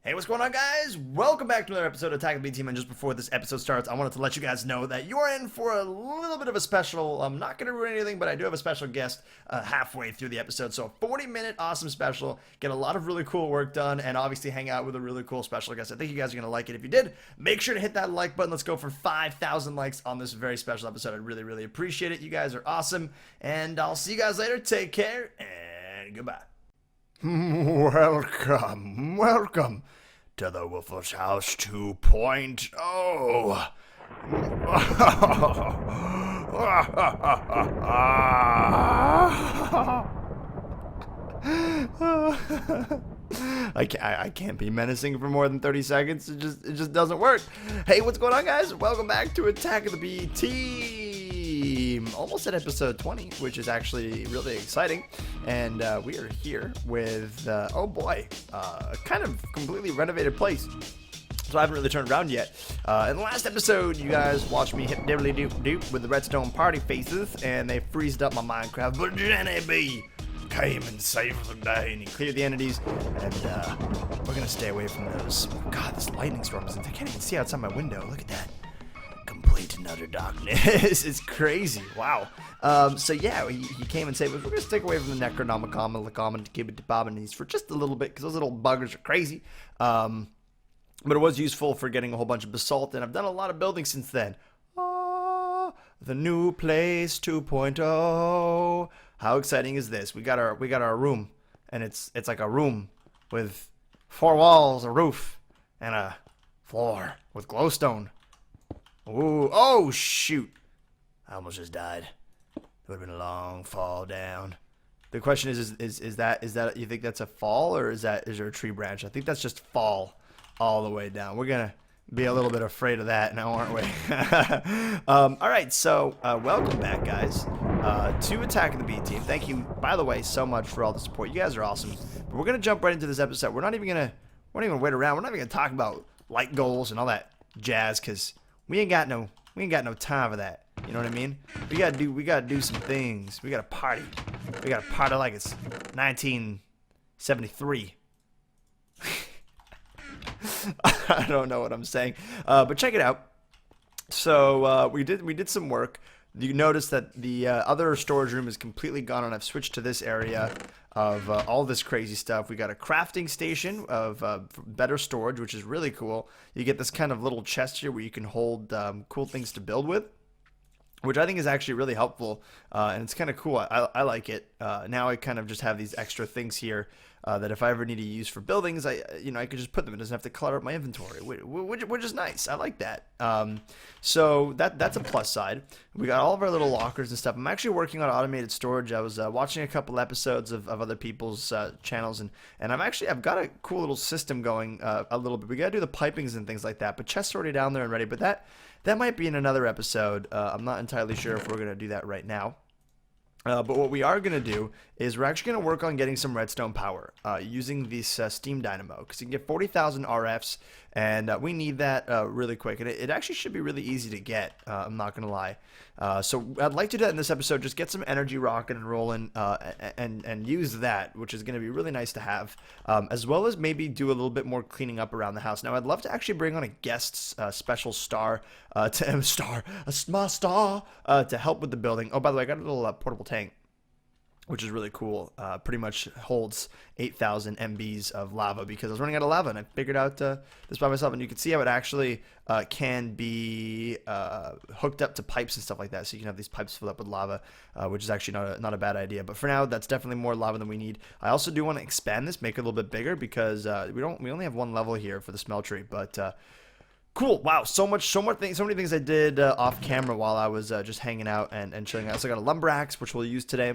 Hey, what's going on, guys? Welcome back to another episode of Attack of the B Team. And just before this episode starts, I wanted to let you guys know that you're in for a little bit of a special. I'm not going to ruin anything, but I do have a special guest halfway through the episode. So, a 40-minute awesome special. Get a lot of really cool work done, and obviously hang out with a really cool special guest. I think you guys are going to like it. If you did, make sure to hit that like button. Let's go for 5,000 likes on this very special episode. I really, really appreciate it. You guys are awesome, and I'll see you guys later. Take care, and goodbye. Welcome to the Woofless House 2.0. I can't be menacing for more than 30 seconds. It just doesn't work. Hey, what's going on, guys? Welcome back to Attack of the B Team. Almost at episode 20, which is actually really exciting. And we are here with, oh boy, a kind of completely renovated place. So I haven't really turned around yet. In the last episode, you guys watched me hit diddly doop doop with the redstone party faces, and they freezed up my Minecraft. But Jenny B came and saved the day, and he cleared the entities, and we're gonna stay away from those. Oh God, this lightning storm is. I can't even see outside my window. Look at that. Complete and utter darkness. It's crazy. Wow. So yeah, he came and saved us. We're gonna stick away from the Necronomicon and the common Gibbet for just a little bit because those little buggers are crazy. But it was useful for getting a whole bunch of basalt, and I've done a lot of building since then. The new place 2.0. How exciting is this? We got our room, and it's like a room with 4 walls, a roof, and a floor with glowstone. Ooh, oh shoot. I almost just died. It would have been a long fall down. The question is that you think that's a fall, or is there a tree branch? I think that's just fall all the way down. We're gonna be a little bit afraid of that now, aren't we? Alright, so welcome back, guys, to Attack of the B Team. Thank you, by the way, so much for all the support. You guys are awesome. But we're gonna jump right into this episode. We're not even gonna wait around. We're not even gonna talk about light goals and all that jazz, because we ain't got no time for that. You know what I mean? We gotta do some things. We gotta party. We gotta party like it's 1973. I don't know what I'm saying, but check it out. So we did some work. You notice that the other storage room is completely gone, and I've switched to this area of all this crazy stuff. We got a crafting station of better storage, which is really cool. You get this kind of little chest here where you can hold cool things to build with, which I think is actually really helpful, and it's kind of cool. I like it. Now I kind of just have these extra things here that if I ever need to use for buildings, I could just put them. It doesn't have to clutter up my inventory, which is nice. I like that. So that's a plus side. We got all of our little lockers and stuff. I'm actually working on automated storage. I was watching a couple episodes of other people's channels, and I've got a cool little system going a little bit. We gotta do the pipings and things like that, but chests already down there and ready. But that might be in another episode. I'm not entirely sure if we're going to do that right now. But what we are going to do is we're actually going to work on getting some redstone power using this steam dynamo, because you can get 40,000 RFs, and we need that really quick. And it actually should be really easy to get, I'm not going to lie. So I'd like to do that in this episode, just get some energy rocking and rolling and use that, which is going to be really nice to have, as well as maybe do a little bit more cleaning up around the house. Now, I'd love to actually bring on a guest special star to help with the building. Oh, by the way, I got a little portable tank, which is really cool. Pretty much holds 8,000 MBs of lava, because I was running out of lava, and I figured out this by myself. And you can see how it actually can be hooked up to pipes and stuff like that, so you can have these pipes filled up with lava, which is actually not a bad idea. But for now, that's definitely more lava than we need. I also do want to expand this, make it a little bit bigger, because we only have one level here for the smeltery. But cool. Wow, so many things I did off camera while I was just hanging out and chilling. I also got a lumber axe, which we'll use today,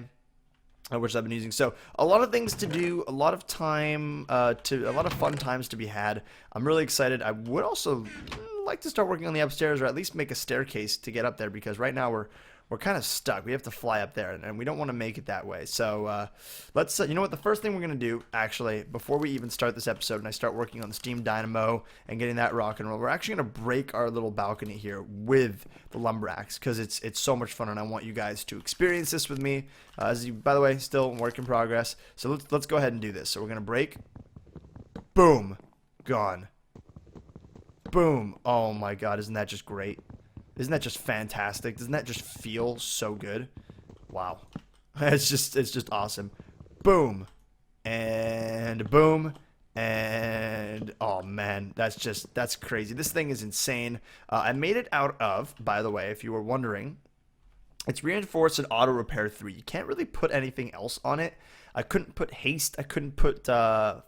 which I've been using. So a lot of things to do, a lot of time a lot of fun times to be had. I'm really excited. I would also like to start working on the upstairs, or at least make a staircase to get up there, because right now we're kind of stuck. We have to fly up there, and we don't want to make it that way. So let's you know what, the first thing we're going to do, actually, before we even start this episode and I start working on the steam dynamo and getting that rock and roll, we're actually going to break our little balcony here with the lumber axe, because it's so much fun, and I want you guys to experience this with me. By the way, still work in progress. So let's go ahead and do this. So we're going to break. Boom. Gone. Boom. Oh my god, isn't that just great? Isn't that just fantastic? Doesn't that just feel so good? Wow. It's just awesome. Boom. And boom. And oh man, that's crazy. This thing is insane. I made it out of, by the way, if you were wondering, it's reinforced and auto repair 3. You can't really put anything else on it. I couldn't put haste. I couldn't put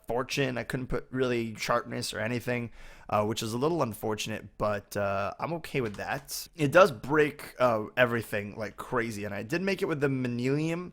fortune. I couldn't put really sharpness or anything, which is a little unfortunate, but I'm okay with that. It does break everything like crazy, and I did make it with the manilium,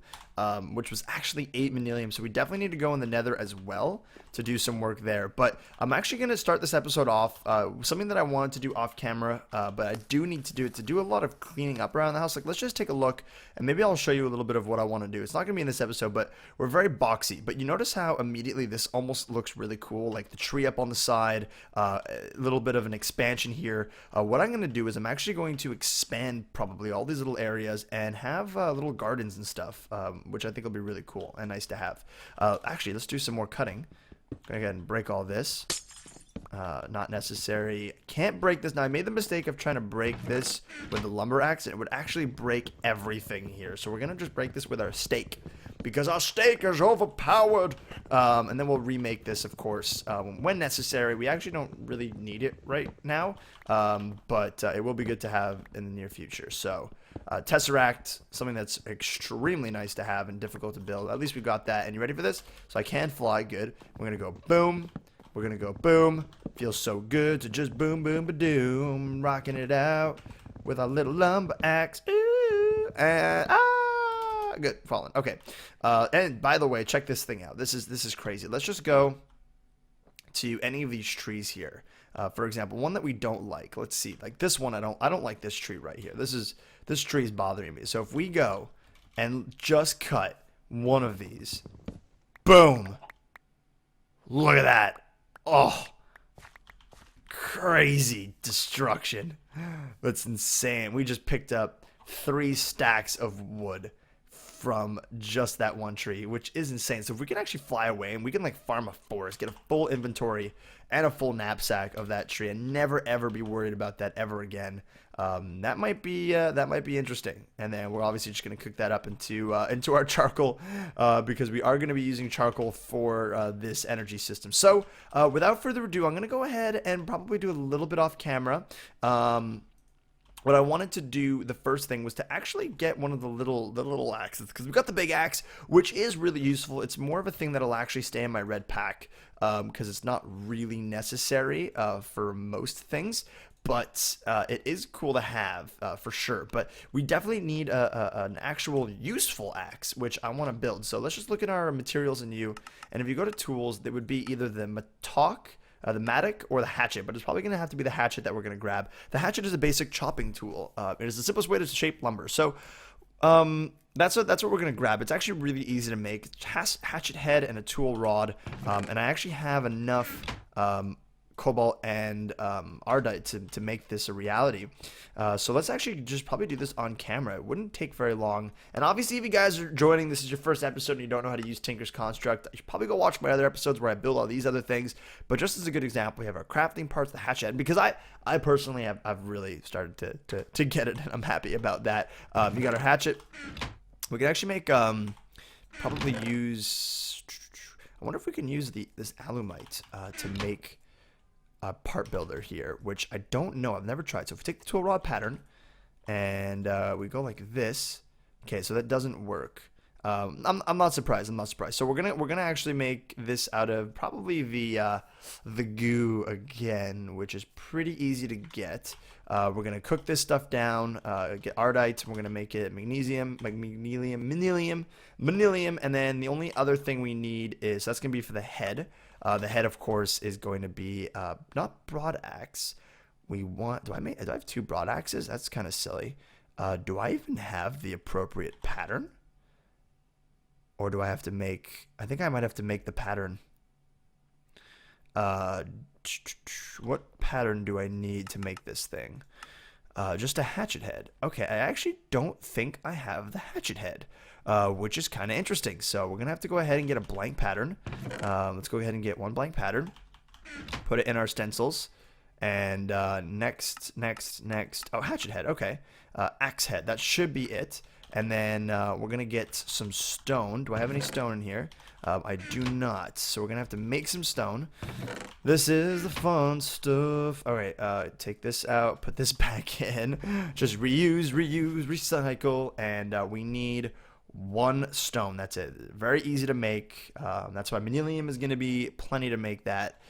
which was actually 8 manilium, so we definitely need to go in the nether as well to do some work there. But I'm actually going to start this episode off, something that I wanted to do off camera, but I do need to do it to do a lot of cleaning up around the house. Like, let's just take a look, and maybe I'll show you a little bit of what I want to do. It's not going to be in this episode, but we're very boxy. But you notice how immediately this almost looks really cool, like the tree up on the side, a little bit of an expansion here. What I'm going to do is I'm actually going to expand probably all these little areas and have little gardens and stuff, which I think will be really cool and nice to have. Actually, let's do some more cutting. Go ahead and break all this. Not necessary. Can't break this. Now, I made the mistake of trying to break this with the lumber axe, and it would actually break everything here. So we're going to just break this with our stake, because our stake is overpowered. And then we'll remake this, of course, when necessary. We actually don't really need it right now, but it will be good to have in the near future. So Tesseract, something that's extremely nice to have and difficult to build. At least we got that. And you ready for this? So I can fly. Good. We're going to go boom. We're going to go boom. Feels so good to just boom, boom, ba-doom. Rocking it out with our little lumber axe. Ooh, and good. Fallen. Okay. And by the way, check this thing out. This is crazy. Let's just go to any of these trees here. For example, one that we don't like. Let's see. Like this one, I don't like this tree right here. This tree is bothering me. So if we go and just cut one of these, boom. Look at that. Oh, crazy destruction. That's insane. We just picked up 3 stacks of wood from just that one tree, which is insane. So if we can actually fly away and we can like farm a forest, get a full inventory and a full knapsack of that tree, and never ever be worried about that ever again, that might be interesting. And then we're obviously just going to cook that up into our charcoal, because we are going to be using charcoal for this energy system. So without further ado, I'm going to go ahead and probably do a little bit off camera. What I wanted to do, the first thing, was to actually get one of the little axes, because we've got the big axe, which is really useful. It's more of a thing that'll actually stay in my red pack, because it's not really necessary for most things, but it is cool to have for sure. But we definitely need an actual useful axe, which I want to build. So let's just look at our materials in U, and if you go to tools, there would be either the mattock, the mattock, or the hatchet, but it's probably going to have to be the hatchet that we're going to grab. The hatchet is a basic chopping tool. It is the simplest way to shape lumber. So that's what we're going to grab. It's actually really easy to make. It has hatchet head and a tool rod, and I actually have enough cobalt and ardite to make this a reality. So let's actually just probably do this on camera. It wouldn't take very long. And obviously, if you guys are joining, this is your first episode and you don't know how to use Tinker's Construct, you should probably go watch my other episodes where I build all these other things. But just as a good example, we have our crafting parts, the hatchet, and because I personally I've really started to get it, and I'm happy about that. You got our hatchet. We can actually make probably use. I wonder if we can use this alumite to make a part builder here, which I don't know. I've never tried. So if we take the tool rod pattern and we go like this, okay, so that doesn't work. I'm not surprised. I'm not surprised. So we're gonna actually make this out of probably the goo again, which is pretty easy to get. We're gonna cook this stuff down, get ardite. We're gonna make it magnesium, manilium, and then the only other thing we need is, that's gonna be for the head. The head, of course, is going to be not broad axe. We want. Do I have 2 broad axes? That's kind of silly. Do I even have the appropriate pattern? Or do I have to make... I think I might have to make the pattern. What pattern do I need to make this thing? Just a hatchet head. Okay, I actually don't think I have the hatchet head, which is kind of interesting. So we're going to have to go ahead and get a blank pattern. Let's go ahead and get one blank pattern. Put it in our stencils. And next. Oh, hatchet head. Okay. Axe head. That should be it. And then we're going to get some stone. Do I have any stone in here? I do not. So we're going to have to make some stone. This is the fun stuff. All right. Take this out. Put this back in. Just reuse, recycle. And we need 1 stone. That's it. Very easy to make. That's why Manilium is going to be plenty to make that.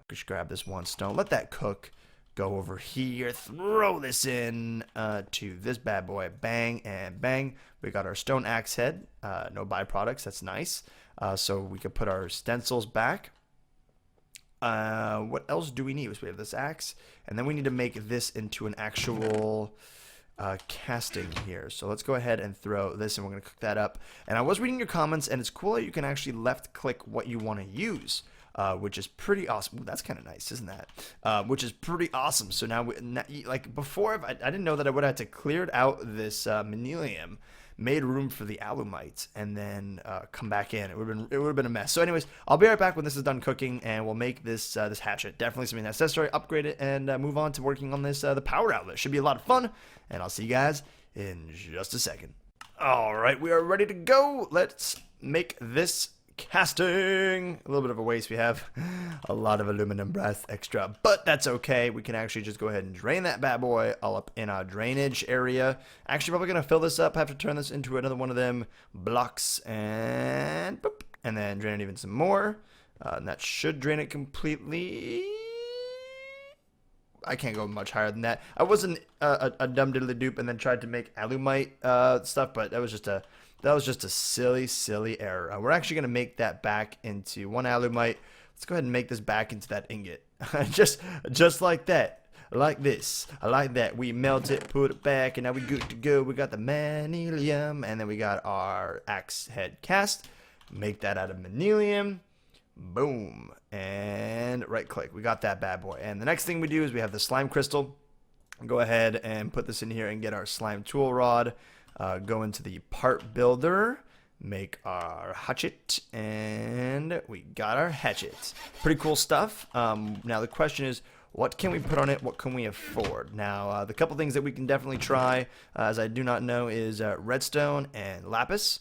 Just grab this 1 stone. Let that cook. Go over here, throw this in to this bad boy. Bang and bang. We got our stone axe head. No byproducts. That's nice. So we could put our stencils back. What else do we need? So we have this axe. And then we need to make this into an actual casting here. So let's go ahead and throw this, and we're going to cook that up. And I was reading your comments, and it's cool that you can actually left click what you want to use. Which is pretty awesome. Ooh, that's kind of nice, isn't that? Which is pretty awesome. So now, like before, I didn't know that I would have to cleared out this Manilium, made room for the alumite, and then come back in. It would have been a mess. So, anyways, I'll be right back when this is done cooking, and we'll make this this hatchet. Definitely something that's necessary. Upgrade it and move on to working on this the power outlet. Should be a lot of fun, and I'll see you guys in just a second. All right, we are ready to go. Let's make this casting. A little bit of a waste. We have a lot of aluminum brass extra, but that's okay. We can actually just go ahead and drain that bad boy all up in our drainage area. Actually, probably gonna fill this up. Have to turn this into another one of them blocks, and boop, and then drain it even some more. And that should drain it completely. I can't go much higher than that. I wasn't a dumb diddly dupe and then tried to make alumite stuff, but that was just a silly error. We're actually going to make that back into 1 alumite. Let's go ahead and make this back into that ingot. just like that. Like this. I like that. We melt it, put it back, and now we good to go. We got the manilium, and then we got our axe head cast. Make that out of manilium. Boom. And right click. We got that bad boy. And the next thing we do is we have the slime crystal. Go ahead and put this in here and get our slime tool rod. Go into the part builder, make our hatchet, and we got our hatchet. Pretty cool stuff. Now the question is, what can we put on it? What can we afford? Now, the couple things that we can definitely try, as I do not know, is redstone and lapis.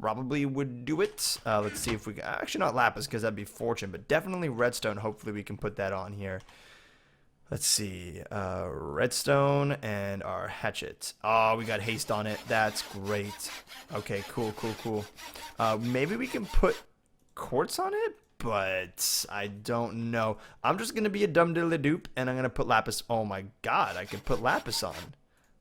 Probably would do it. Let's see if we can. Actually, not lapis because that'd be fortune, but definitely redstone. Hopefully, we can put that on here. Let's see, redstone and our hatchet. Oh, we got haste on it. That's great. Okay, cool. Maybe we can put quartz on it, but I don't know. I'm just going to be a dumb diddly dupe, and I'm going to put lapis. Oh my god, I can put lapis on.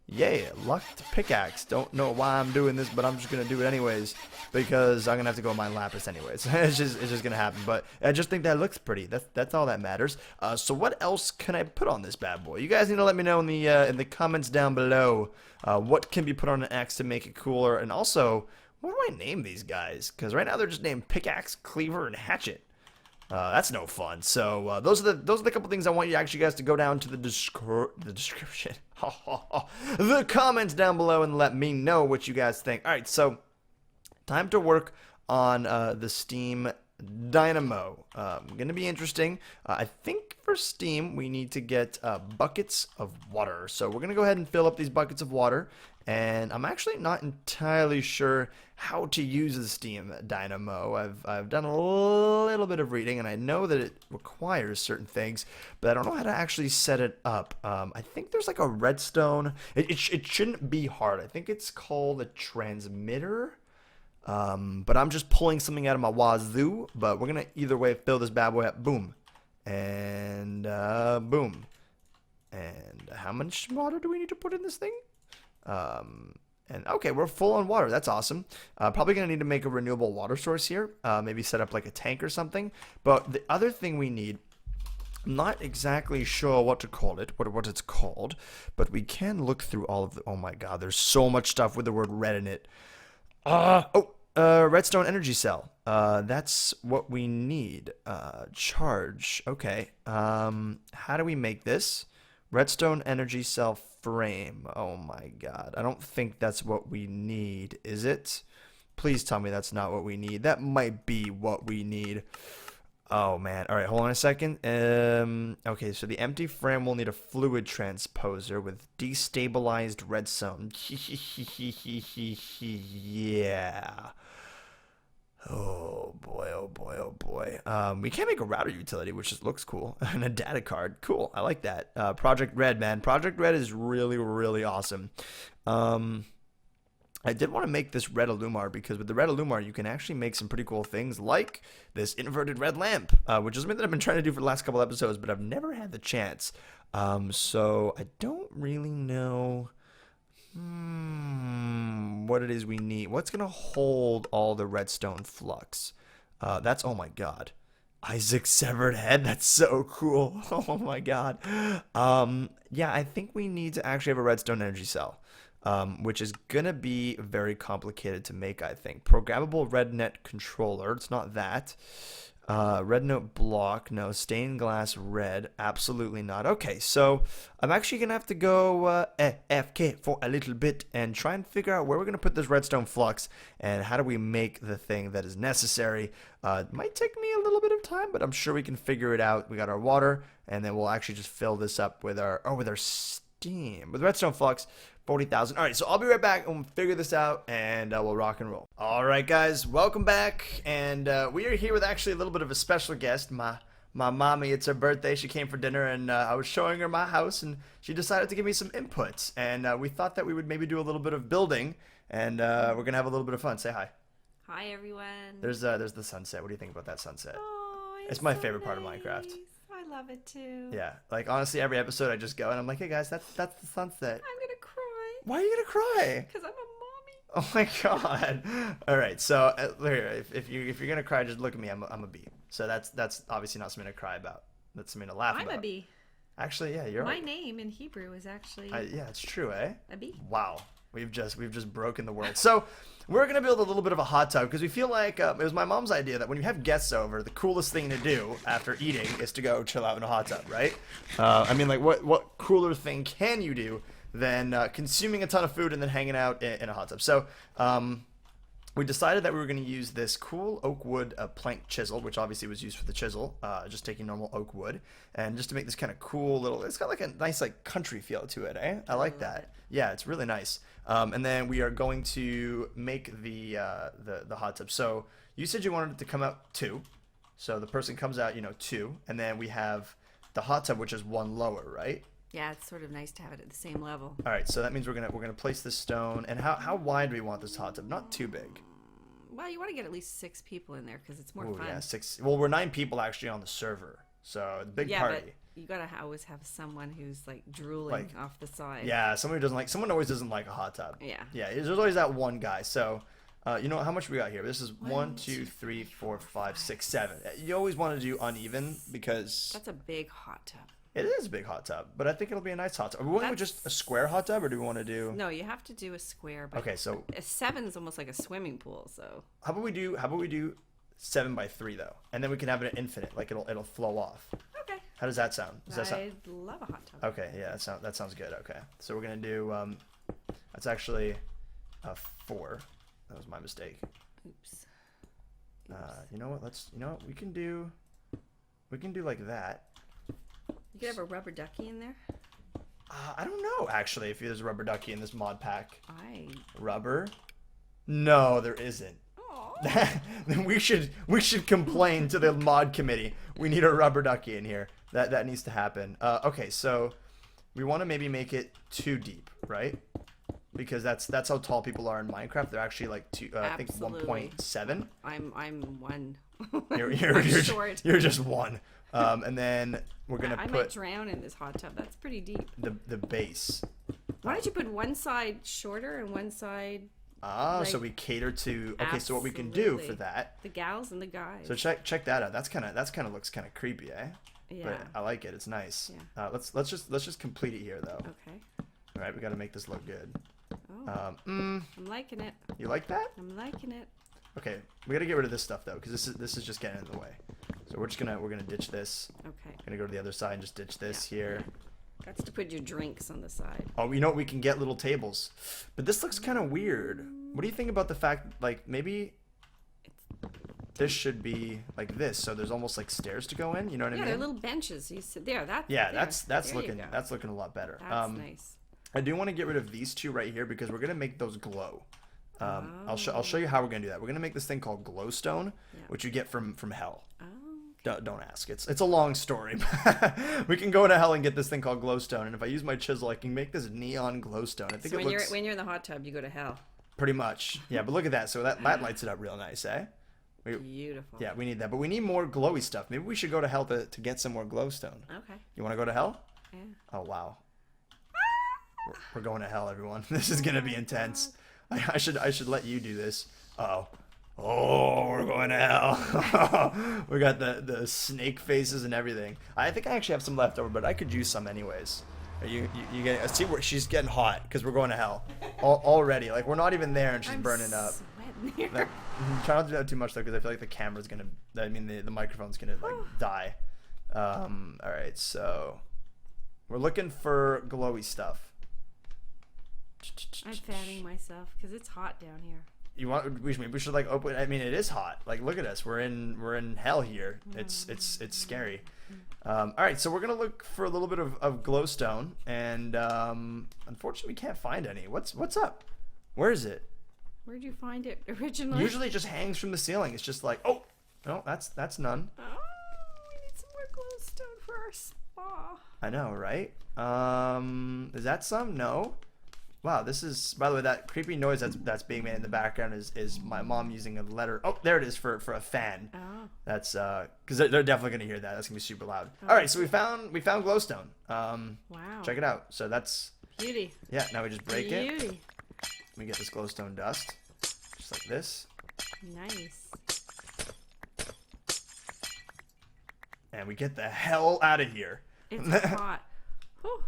Yay, lucked pickaxe. Don't know why I'm doing this, but I'm just going to do it anyways, because I'm going to have to go mine lapis anyways. it's just going to happen, but I just think that looks pretty. That's all that matters. So what else can I put on this bad boy? You guys need to let me know in the comments down below what can be put on an axe to make it cooler, and also, what do I name these guys? Because right now they're just named pickaxe, cleaver, and hatchet. That's no fun. So those are the couple things I want you actually guys to go down to the description, the comments down below, and let me know what you guys think. All right, so time to work on the steam dynamo. Gonna be interesting. I think for steam we need to get buckets of water. So we're gonna go ahead and fill up these buckets of water. And I'm actually not entirely sure how to use the steam dynamo. I've done a little bit of reading, and I know that it requires certain things, but I don't know how to actually set it up. I think there's like a redstone. It shouldn't be hard. I think it's called a transmitter. But I'm just pulling something out of my wazoo. But we're gonna either way fill this bad boy up. Boom, and boom. And how much water do we need to put in this thing? And okay, we're full on water. That's awesome. Probably gonna need to make a renewable water source here. Maybe set up like a tank or something. But the other thing we need, I'm not exactly sure what to call it, what it's called, but we can look through all of the. Oh my God, there's so much stuff with the word red in it. Redstone energy cell. That's what we need. Charge. Okay. How do we make this? Redstone energy cell frame. Oh my God. I don't think that's what we need, is it? Please tell me that's not what we need. That might be what we need. Oh man. All right, hold on a second. Okay, so the empty frame will need a fluid transposer with destabilized redstone. Yeah. Oh boy, oh boy, oh boy. We can make a router utility, which just looks cool, and a data card. Cool, I like that. Project Red, man. Project Red is really, really awesome. Um, I did want to make this red Illumar because with the red Illumar, you can actually make some pretty cool things like this inverted red lamp, which is something that I've been trying to do for the last couple episodes, but I've never had the chance. So I don't really know what it is we need. What's going to hold all the redstone flux? That's, oh my God. Isaac's severed head. That's so cool. Oh my God. Yeah, I think we need to actually have a redstone energy cell. Which is gonna be very complicated to make, I think. Programmable RedNet controller. It's not that. Red note block. No. Stained glass red. Absolutely not. Okay, so I'm actually gonna have to go AFK for a little bit and try and figure out where we're gonna put this redstone flux and how do we make the thing that is necessary. It might take me a little bit of time, but I'm sure we can figure it out. We got our water, and then we'll actually just fill this up with our steam with redstone flux. 40,000. All right, so I'll be right back and we'll figure this out and we'll rock and roll. All right, guys, welcome back. And we are here with actually a little bit of a special guest, my mommy. It's her birthday. She came for dinner and I was showing her my house and she decided to give me some inputs. And we thought that we would maybe do a little bit of building and we're going to have a little bit of fun. Say hi. Hi, everyone. There's the sunset. What do you think about that sunset? Oh, it's my so favorite part of nice. Minecraft. I love it too. Yeah, like honestly, every episode I just go and I'm like, hey guys, that's the sunset. I'm gonna cry. Why are you gonna cry? Because I'm a mommy. Oh my God! All right, so here, if you're gonna cry, just look at me. I'm a bee. So that's obviously not something to cry about. That's something to laugh about. I'm a bee. Actually, yeah, you're. My name in Hebrew is actually. Yeah, it's true, eh? A bee. Wow, we've just broken the world. So we're gonna build a little bit of a hot tub because we feel like it was my mom's idea that when you have guests over, the coolest thing to do after eating is to go chill out in a hot tub, right? I mean, like what cooler thing can you do than consuming a ton of food and then hanging out in a hot tub? So we decided that we were going to use this cool oak wood plank chisel, which obviously was used for the chisel, just taking normal oak wood, and just to make this kind of cool little, it's got like a nice like country feel to it, eh? I like that. Yeah, it's really nice. And then we are going to make the hot tub. So you said you wanted it to come out 2. So the person comes out, 2, and then we have the hot tub, which is 1 lower, right? Yeah, it's sort of nice to have it at the same level. All right, so that means we're gonna place this stone. And how wide do we want this hot tub? Not too big. Well, you want to get at least 6 people in there because it's more fun. Yeah, 6. Well, we're 9 people actually on the server, so the big party. But you gotta always have someone who's like drooling off the side. Yeah, someone always doesn't like a hot tub. Yeah. Yeah, there's always that one guy. So, how much we got here? This is 1, 2, 3, 4, 5, 6, 7. You always want to do uneven because that's a big hot tub. It is a big hot tub, but I think it'll be a nice hot tub. Are we going with just a square hot tub, or do we want to do? No, you have to do a square. But okay, so a 7 is almost like a swimming pool. So how about we do 7 by 3 though, and then we can have it at infinite, like it'll flow off. Okay. How does that sound? I'd love a hot tub. Okay, yeah, that sounds good. Okay, so we're gonna do that's actually 4. That was my mistake. Oops. You know what? We can do like that. You could have a rubber ducky in there. I don't know actually if there's a rubber ducky in this mod pack. Rubber? No, there isn't. Then we should complain to the mod committee. We need a rubber ducky in here. That needs to happen. Okay, so we want to maybe make it 2 deep, right? Because that's how tall people are in Minecraft. They're actually like I think 1.7. I'm 1. You're short. You're just 1. And then we're gonna I might drown in this hot tub. That's pretty deep. The base. Why don't you put one side shorter and one side? So we cater to. Okay, so what we can do for that? The gals and the guys. So check that out. That's kind of looks kind of creepy, eh? Yeah. But I like it. It's nice. Yeah. Let's just complete it here though. Okay. All right, we got to make this look good. Oh. I'm liking it. You like that? I'm liking it. Okay, we got to get rid of this stuff though, because this is just getting in the way. So we're gonna ditch this. Okay. Gonna go to the other side and just ditch this here. That's to put your drinks on the side. Oh, you know what? We can get little tables, but this looks kind of weird. What do you think about the fact, like maybe? this should be like this. So there's almost like stairs to go in. You know what I mean? Yeah, they're little benches. You sit there. Yeah, there. that's looking a lot better. That's nice. I do want to get rid of these two right here because we're gonna make those glow. I'll show you how we're gonna do that. We're gonna make this thing called glowstone, which you get from hell. Oh. Okay. Don't ask. It's a long story. We can go to hell and get this thing called glowstone, and if I use my chisel, I can make this neon glowstone. I think so it looks when you're in the hot tub, you go to hell. pretty much. Yeah, but look at that. So that lights it up real nice, eh? Beautiful. Yeah, we need that, but we need more glowy stuff. Maybe we should go to hell to get some more glowstone. Okay. You want to go to hell? Yeah. Oh wow. We're going to hell, everyone. This is gonna be intense. I should let you do this. Uh-oh. Oh, we're going to hell. We got the snake faces and everything. I think I actually have some left over, but I could use some anyways. Are you getting? See where she's getting hot because we're going to hell already. Like we're not even there and she's burning up. Sweating here. Like, try not to do that too much though, because I feel like the camera's gonna. I mean, the microphone's gonna like die. All right, so we're looking for glowy stuff. I'm fanning myself because it's hot down here. We should like open. I mean, it is hot. Like, look at us. We're in hell here. It's scary. All right, so we're gonna look for a little bit of glowstone, and unfortunately, we can't find any. What's up? Where is it? Where'd you find it originally? Usually, it just hangs from the ceiling. It's just like, oh, no, that's none. Oh, we need some more glowstone for our spa. I know, right? Is that some? No. Wow, this is, by the way, that creepy noise that's being made in the background is my mom using a letter. Oh, there it is for a fan. Oh. That's because they're definitely gonna hear that. That's gonna be super loud. Oh. All right, so we found glowstone. Wow. Check it out. So that's beauty. Yeah. Now we just break it. Beauty. We get this glowstone dust, just like this. Nice. And we get the hell out of here. It's hot. Whew.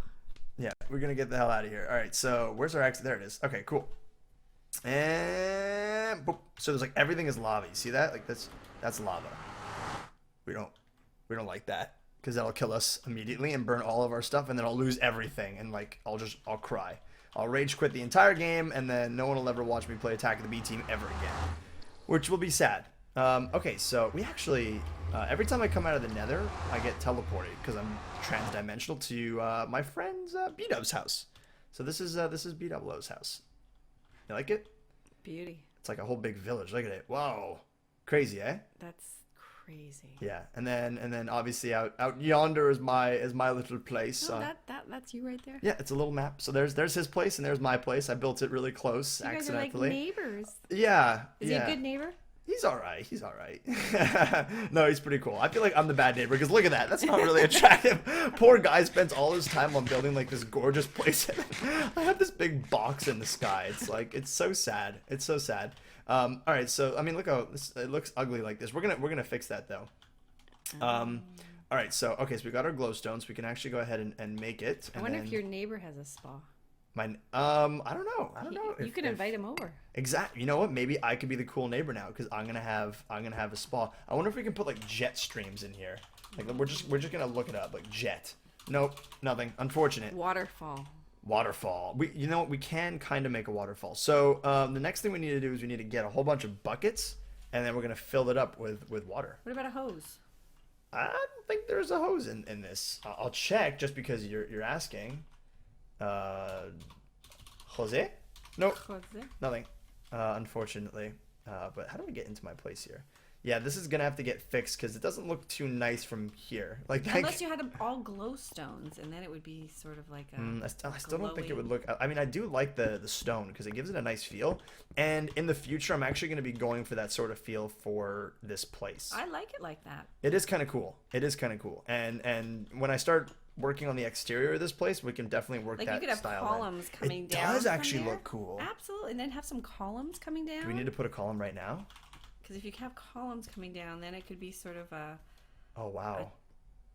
Yeah, we're gonna get the hell out of here. All right, so where's our exit? There it is. Okay, cool. And boop. So there's like everything is lava. You see that? Like that's lava. We don't like that because that'll kill us immediately and burn all of our stuff, and then I'll lose everything and like I'll cry. I'll rage quit the entire game, and then no one will ever watch me play Attack of the B Team ever again, which will be sad. Okay, so we actually every time I come out of the Nether, I get teleported because I'm trans-dimensional to my friend's B-Dub's house. So this is B-Double-O's house. You like it? Beauty. It's like a whole big village. Look at it. Whoa, crazy, eh? That's crazy. Yeah, and then obviously out yonder is my little place. Oh, that's you right there. Yeah, it's a little map. So there's his place and there's my place. I built it really close You guys accidentally. are like neighbors. Yeah. Is he a good neighbor? He's all right. He's all right. No, he's pretty cool. I feel like I'm the bad neighbor because look at that. That's not really attractive. Poor guy spends all his time on building like this gorgeous place. I have this big box in the sky. It's like it's so sad. It's so sad. All right. So I mean, look how it looks ugly like this. We're gonna fix that though. All right. So okay. So we got our glowstones. We can actually go ahead and make it. I wonder if your neighbor has a spa. I don't know. You could invite him over. Exactly. You know what? Maybe I could be the cool neighbor now because I'm gonna have a spa. I wonder if we can put like jet streams in here. Like we're just gonna look it up like jet. Nope, nothing. Unfortunate. Waterfall. You know what? We can kind of make a waterfall. So the next thing we need to do is we need to get a whole bunch of buckets and then we're gonna fill it up with water. What about a hose? I don't think there's a hose in this. I'll check just because you're asking. Jose? Nope. Jose? Nothing. Unfortunately. But how do I get into my place here? Yeah, this is gonna have to get fixed because it doesn't look too nice from here. Like unless you had all glowstones, and then it would be sort of like a. I still don't think it would look. I mean, I do like the stone because it gives it a nice feel. And in the future, I'm actually gonna be going for that sort of feel for this place. I like it like that. It is kind of cool. It is kind of cool. And when I start working on the exterior of this place, we can definitely work like that you could have style columns coming it down. It does from actually there. look cool. Absolutely, and then have some columns coming down. Do we need to put a column right now? Because if you have columns coming down, then it could be sort of a. Oh wow.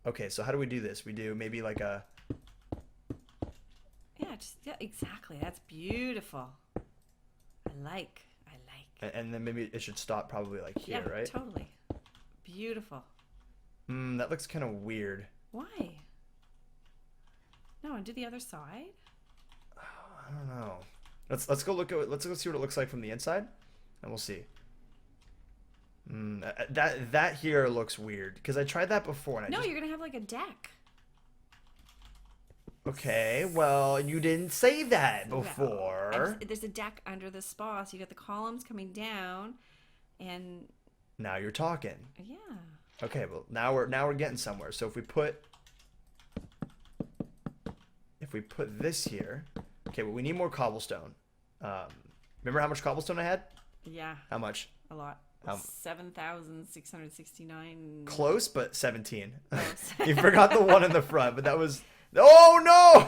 Okay, so how do we do this? We do maybe like a. Yeah, exactly. That's beautiful. I like. And then maybe it should stop probably like here, right? Yeah, totally. Beautiful. That looks kind of weird. Why? No, and do the other side. I don't know. Let's go look at let's go see what it looks like from the inside, and we'll see. That here looks weird because I tried that before and you're gonna have like a deck. Okay, well, you didn't say that before. There's a deck under the spa, so you got the columns coming down, and now you're talking. Yeah. Okay, well now we're getting somewhere. So if we put this here, okay, well we need more cobblestone. Remember how much cobblestone I had? Yeah. How much? A lot. 7,669. Close, but 17. Close. You forgot the one in the front, but that was. Oh no!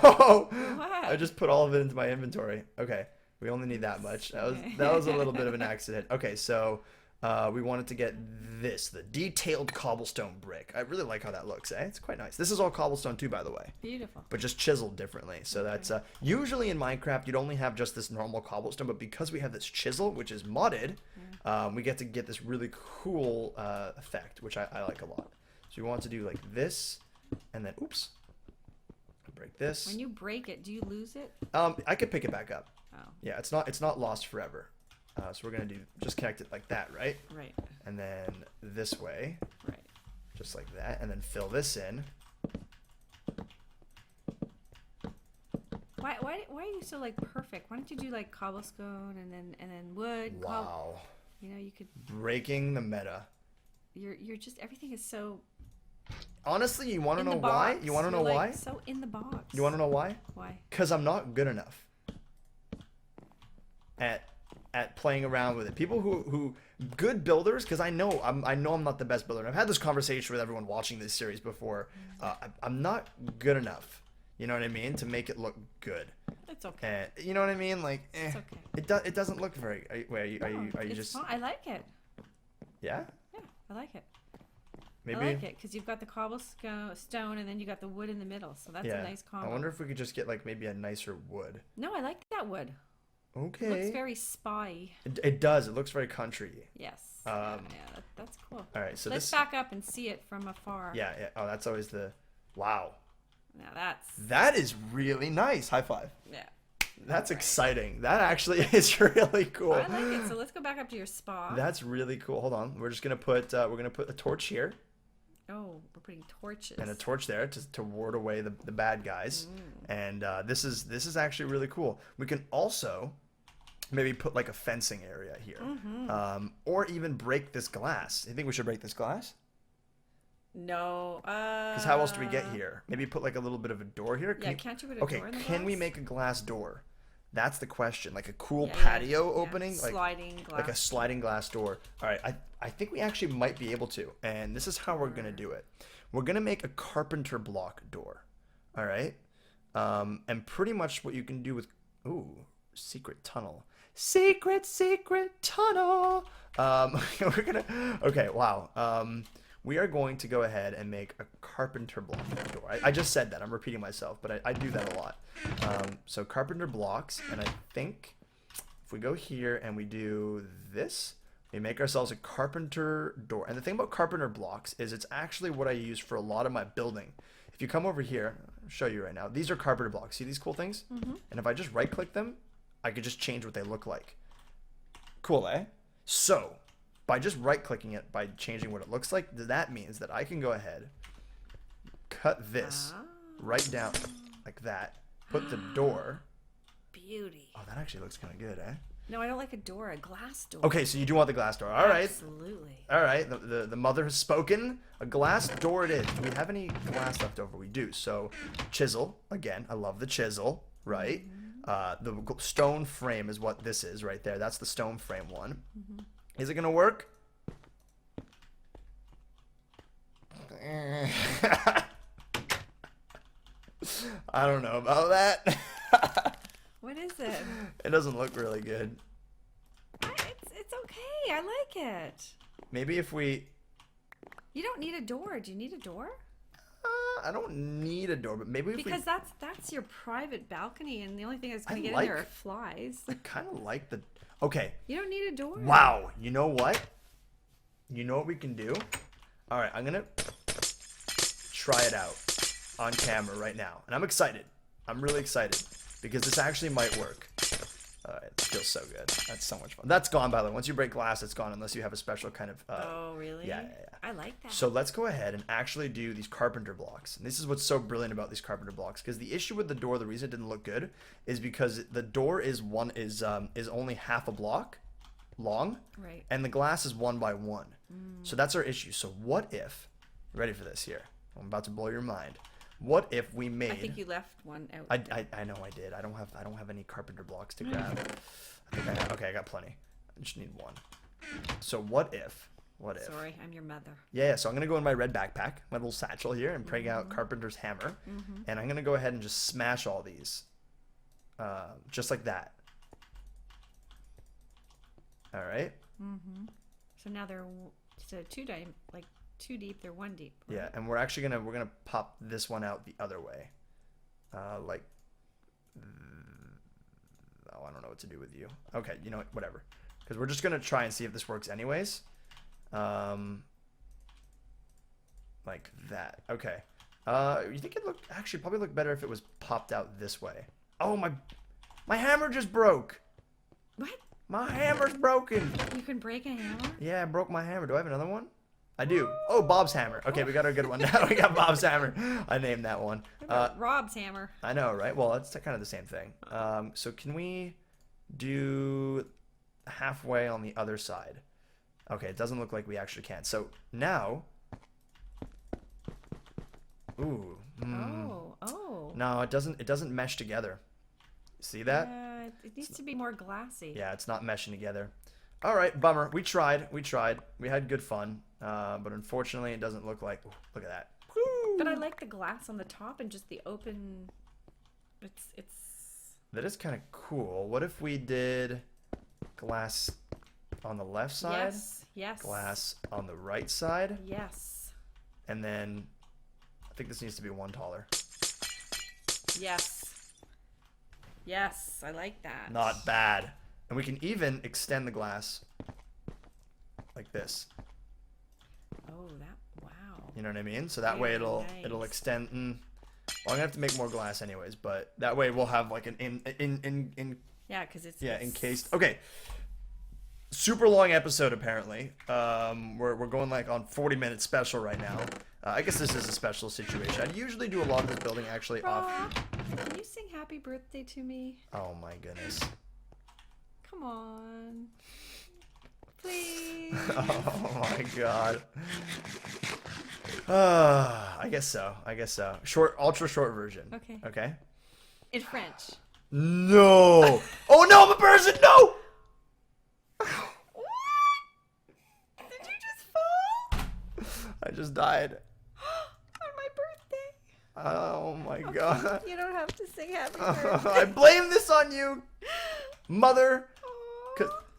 What? I just put all of it into my inventory. Okay, we only need that much. That was a little bit of an accident. Okay, so we wanted to get the detailed cobblestone brick. I really like how that looks. It's quite nice. This is all cobblestone too, by the way. Beautiful. But just chiseled differently. So that's usually in Minecraft you'd only have just this normal cobblestone, but because we have this chisel, which is modded, we get to get this really cool effect, which I like a lot. So we want to do like this, and then oops. Break this. When you break it, do you lose it? I could pick it back up. Oh. Yeah, it's not lost forever. So we're gonna just connect it like that, right? Right. And then this way. Right. Just like that, and then fill this in. Why are you so like perfect? Why don't you do like cobblestone and then wood? Wow. You could. Breaking the meta. You're just everything is so. Honestly, you want to know box. why? You want to know like why? So in the box. You want to know why? Why? Because I'm not good enough at playing around with it. People who good builders, because I know I'm not the best builder. And I've had this conversation with everyone watching this series before. I'm not good enough. You know what I mean? To make it look good. It's okay. You know what I mean? Like, it's okay. It doesn't look very. Are you just? Fun. I like it. Yeah. Yeah, I like it. Maybe. I like it because you've got the cobblestone and then you got the wood in the middle, so that's a nice combo. I wonder if we could just get like maybe a nicer wood. No, I like that wood. Okay. It looks very spy. It does. It looks very country. Yes. That's cool. All right, so let's back up and see it from afar. Yeah. Oh, that's always wow. Now that is really nice. High five. Yeah. That's exciting. That actually is really cool. I like it. So let's go back up to your spa. That's really cool. Hold on. We're just gonna put a torch here. Oh, we're putting torches. And a torch there to ward away the bad guys. And this is actually really cool. We can also maybe put like a fencing area here, or even break this glass. You think we should break this glass? No. Because how else do we get here? Maybe put like a little bit of a door here. Can't you put a door in the glass? Can we make a glass door? That's the question. Like a cool patio opening, like sliding glass. Like a sliding glass door. All right, I think we actually might be able to, and this is how we're gonna do it. We're gonna make a carpenter block door. All right, and pretty much what you can do with secret tunnel, secret tunnel. We're gonna we are going to go ahead and make a carpenter block door. I just said that. I'm repeating myself, but I do that a lot. So carpenter blocks, and I think if we go here and we do this, we make ourselves a carpenter door. And the thing about carpenter blocks is it's actually what I use for a lot of my building. If you come over here, I'll show you right now. These are carpenter blocks. See these cool things? And if I just right-click them, I could just change what they look like. Cool, eh? So by just right-clicking it, by changing what it looks like, that means that I can go ahead, cut this right down like that, put the door. Beauty. Oh, that actually looks kind of good, eh? No, I don't like a door, a glass door. Okay, so you do want the glass door. All right. Absolutely. All right, the mother has spoken. A glass door it is. Do we have any glass left over? We do. So chisel, again, I love the chisel, right? The stone frame is what this is right there. That's the stone frame one. Is it gonna work? I don't know about that. What is it? It doesn't look really good. It's okay. I like it. Maybe if we... You don't need a door. Do you need a door? I don't need a door, but maybe if because that's your private balcony, and the only thing that's going to get like, in there are flies. I kind of like the... Okay. You don't need a door. Wow. You know what? You know what we can do? All right, I'm going to try it out on camera right now. And I'm excited. I'm really excited because this actually might work. Alright, it feels so good. That's so much fun. That's gone, by the way. Once you break glass, it's gone unless you have a special kind of... oh, really? Yeah. I like that. So let's go ahead and actually do these carpenter blocks. And this is what's so brilliant about these carpenter blocks. Because the issue with the door, the reason it didn't look good, is because the door is only half a block long. Right. And the glass is 1 by 1. So that's our issue. So what if... Ready for this here. I'm about to blow your mind. What if we made... I think you left one out. I know I did. I don't have any carpenter blocks to grab. I think I have, okay, I got plenty. I just need one. So what if? Sorry, I'm your mother. Yeah, so I'm gonna go in my red backpack, my little satchel here, and break out carpenter's hammer, and I'm gonna go ahead and just smash all these, just like that. All right. So now they're two deep. They're 1 deep. Right? Yeah, and we're actually gonna pop this one out the other way, like. Oh, I don't know what to do with you. Okay, you know what? Whatever, because we're just gonna try and see if this works anyways. Like that. Okay. You think it actually probably look better if it was popped out this way? Oh, my hammer just broke. What? My hammer's broken. You can break a hammer? Yeah, I broke my hammer. Do I have another one? I do. Oh, Bob's hammer. Okay, we got a good one now. We got Bob's hammer. I named that one. Rob's hammer. I know, right? Well, it's kind of the same thing. So can we do halfway on the other side? Okay, it doesn't look like we actually can. So now... Ooh. Oh. No, it doesn't mesh together. See that? Yeah, it needs to be more glassy. Yeah, it's not meshing together. All right, bummer. We tried. We had good fun. But unfortunately, it doesn't look like... Ooh, look at that. Woo! But I like the glass on the top and just the open... It's... That is kind of cool. What if we did glass on the left side? Yes. Glass on the right side? Yes. And then I think this needs to be one taller. Yes, I like that. Not bad. And we can even extend the glass like this. Oh, wow. You know what I mean? So that way it'll extend. Well, I'm gonna have to make more glass anyways, but that way we'll have like an in yeah, because it's encased. Okay. Super long episode apparently. We're going like on 40-minute special right now. I guess this is a special situation. I usually do a lot of this building actually Rob, off. Can you sing happy birthday to me? Oh my goodness. Come on. Please. Oh my god. I guess so. Ultra short version. Okay. In French. No. Oh no, I'm a person. No. What? Did you just fall? I just died. On my birthday. Oh my god. You don't have to sing happy birthday. I blame this on you, mother,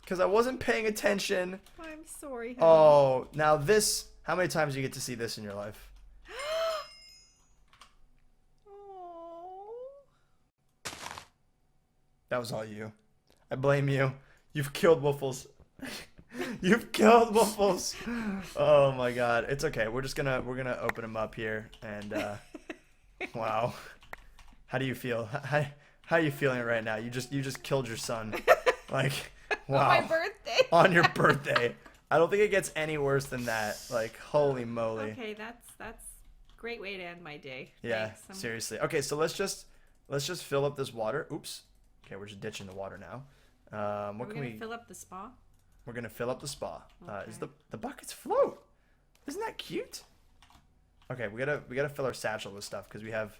because I wasn't paying attention. I'm sorry. Honey. Oh, now this. How many times do you get to see this in your life? That was all you. I blame you. You've killed Woofless. You've killed Woofless. Oh my god. It's okay. We're gonna open him up here and wow. How do you feel? How are you feeling right now? You just killed your son. Like, wow. On my birthday. On your birthday. I don't think it gets any worse than that. Like, holy moly. Okay, that's a great way to end my day. Yeah, Thanks. seriously. Okay, so let's just fill up this water. Oops. Okay, we're just ditching the water now. What can we fill up the spa? We're gonna fill up the spa. Okay. Is the buckets float? Isn't that cute? Okay, we gotta fill our satchel with stuff because we have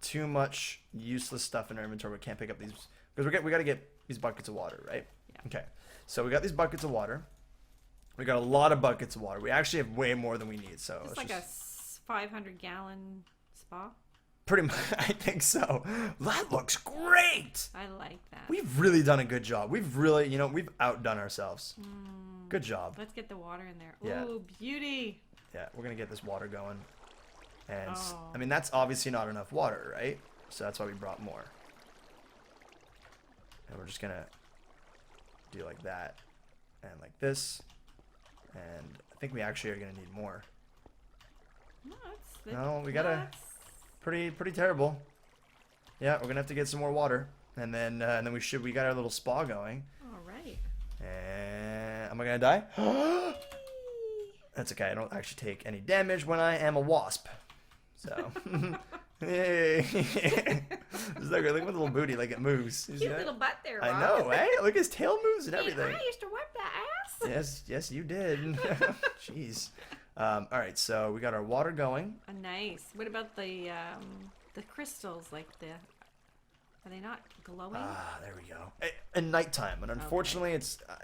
too much useless stuff in our inventory. We can't pick up these because we gotta get these buckets of water, right? Yeah. Okay, so we got these buckets of water. We got a lot of buckets of water. We actually have way more than we need. So It's like a 500-gallon spa. pretty much, I think so. That looks great. I like that. We've really done a good job. We've really, we've outdone ourselves. Good job. Let's get the water in there. Yeah. Ooh, beauty. Yeah, we're gonna get this water going. And Oh. I mean, that's obviously not enough water, right? So that's why we brought more. And we're just gonna do like that and like this. And I think we actually are gonna need more. No, We gotta pretty terrible. Yeah, we're gonna have to get some more water. And then we got our little spa going. All right. And am I gonna die? That's okay. I don't actually take any damage when I am a wasp. So, hey. Look at the little booty, like it moves. Cute little butt there, Rob. I know, eh? Look, his tail moves and everything. I used to wipe that ass. Yes, you did. Jeez. All right, so we got our water going. Nice. What about the crystals? Are they not glowing? There we go. At nighttime, and unfortunately,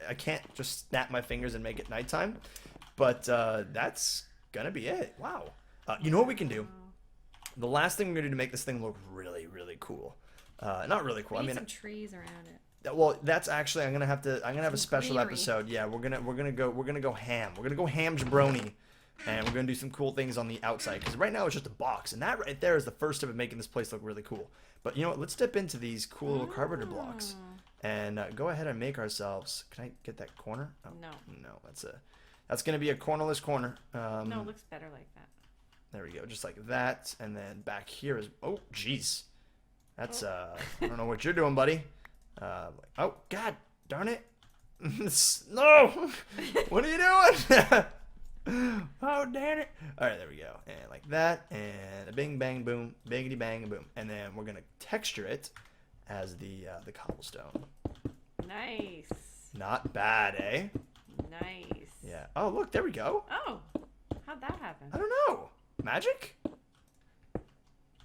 I can't just snap my fingers and make it nighttime. But that's gonna be it. Wow. You know what we can do? The last thing we're gonna do to make this thing look really, really cool. Not really cool. We need some trees around it. Well, that's actually I'm gonna have a special greenery. episode. Yeah, we're gonna go ham. We're gonna go ham jabroni, and we're gonna do some cool things on the outside. Because right now it's just a box, and that right there is the first of it making this place look really cool. But you know what? Let's dip into these cool little carpenter blocks, and go ahead and make ourselves. Can I get that corner? Oh, no, that's gonna be a cornerless corner. No, it looks better like that. There we go, just like that, and then back here is. Oh, jeez, that's I don't know what you're doing, buddy. Oh, God darn it! No, what are you doing? Oh, damn it! All right, there we go, and like that, and a bing bang boom, biggity bang boom, and then we're gonna texture it as the cobblestone. Nice. Not bad, eh? Nice. Yeah. Oh, look, there we go. Oh, how'd that happen? I don't know. Magic?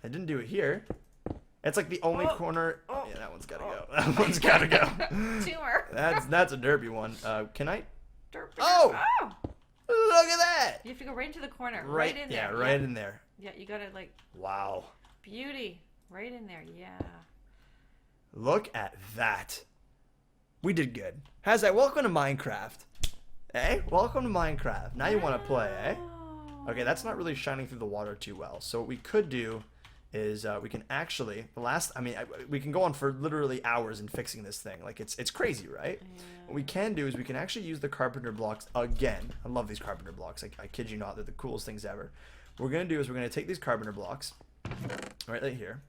I didn't do it here. It's like the only corner. Oh, yeah, that one's gotta go. That one's gotta go. Tumor. That's a derpy one. Can I? Derp. Oh! Look at that! You have to go right into the corner. Right in there. Yeah, right in there. Yeah, you gotta Wow. Beauty. Right in there. Yeah. Look at that. We did good. How's that? Welcome to Minecraft. Hey, welcome to Minecraft. Now you want to play, eh? Okay, that's not really shining through the water too well. So what we could do is we can actually we can go on for literally hours in fixing this thing. Like it's crazy, right? Yeah. What we can do is we can actually use the carpenter blocks again. I love these carpenter blocks. I kid you not, they're the coolest things ever. What we're gonna do is we're gonna take these carpenter blocks right here.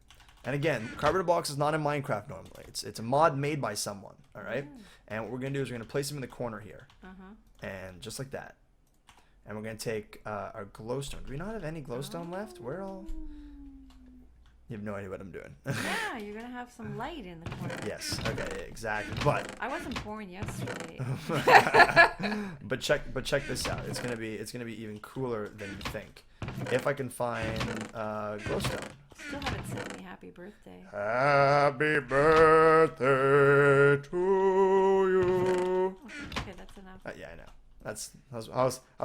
And again, carpenter blocks is not in Minecraft normally. It's a mod made by someone, all right? And what we're gonna do is we're gonna place them in the corner here, and just like that. And we're gonna take our glowstone. Do we not have any glowstone left? Where all? You have no idea what I'm doing. Yeah, you're gonna have some light in the corner. Yes. Okay. Exactly. But I wasn't born yesterday. but check this out. It's gonna be even cooler than you think. If I can find glowstone. Still haven't said me happy birthday. Happy birthday to you. Okay, that's enough. Yeah, I know. I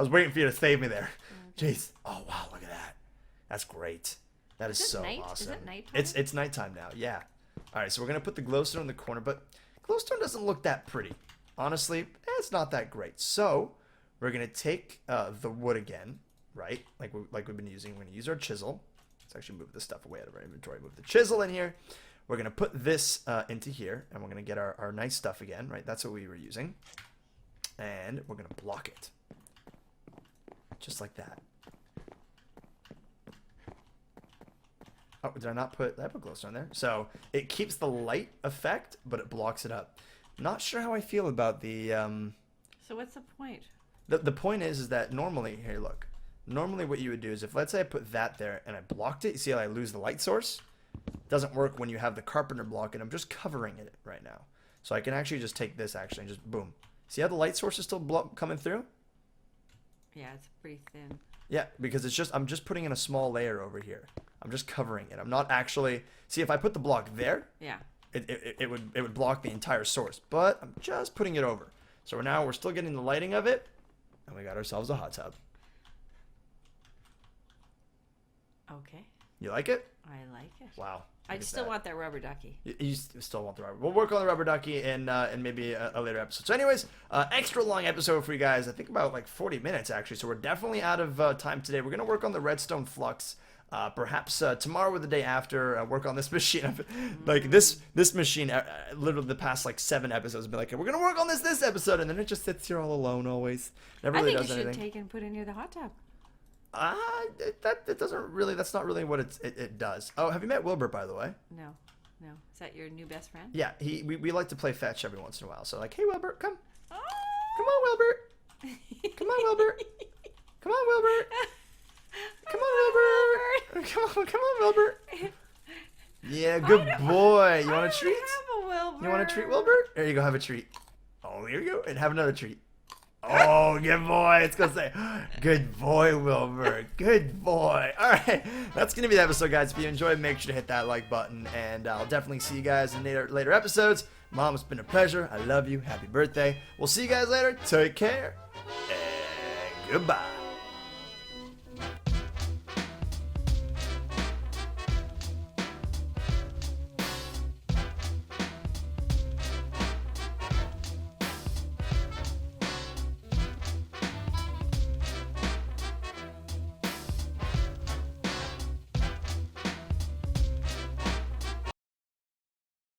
was waiting for you to save me there. Okay. Jeez. Oh wow, look at that. That's great. That is so awesome. Is it nighttime? It's nighttime now. Yeah. All right, so we're gonna put the glowstone in the corner, but glowstone doesn't look that pretty. Honestly, it's not that great. So we're gonna take the wood again, right? Like we've been using. We're gonna use our chisel. Let's actually move this stuff away out of our inventory. Move the chisel in here. We're gonna put this into here, and we're gonna get our nice stuff again, right? That's what we were using, and we're gonna block it, just like that. Oh, did I put glowstone there? So it keeps the light effect, but it blocks it up. Not sure how I feel about the. So what's the point? The point is that normally, here, look. Normally what you would do is let's say I put that there and I blocked it. You see how I lose the light source? It doesn't work when you have the carpenter block, and I'm just covering it right now. So I can actually just take this and just boom. See how the light source is still coming through? Yeah, it's pretty thin. Yeah, because I'm just putting in a small layer over here. I'm just covering it. I'm not actually. See, if I put the block there, yeah, it would block the entire source. But I'm just putting it over. So now we're still getting the lighting of it, and we got ourselves a hot tub. Okay. You like it? I like it. Wow. I still want that rubber ducky. You still want the rubber. We'll work on the rubber ducky in maybe a later episode. So anyways, extra long episode for you guys. I think about like 40 minutes actually. So we're definitely out of time today. We're going to work on the redstone flux. Perhaps tomorrow or the day after, work on this machine. Like this machine, literally the past like 7 episodes, been like, we're going to work on this episode. And then it just sits here all alone always. Never really does anything. I think you should take and put it near the hot tub. That doesn't really. That's not really what it does. Oh, have you met Wilbur, by the way? No. no. Is that your new best friend? Yeah, we like to play fetch every once in a while. So like, hey Wilbert, come. Oh. Come on, Wilbert. Come on, Wilbert. Come on, Wilbert. Come on, Wilbert. Come on, Wilbert. Yeah, good boy. You want a treat? Have a Wilbur. You want a treat, Wilbert? There you go, have a treat. Oh, here you go, and have another treat. Oh, good boy. It's going to say, good boy, Wilbur. Good boy. All right. That's going to be the episode, guys. If you enjoyed, make sure to hit that like button. And I'll definitely see you guys in later episodes. Mom, it's been a pleasure. I love you. Happy birthday. We'll see you guys later. Take care. And goodbye.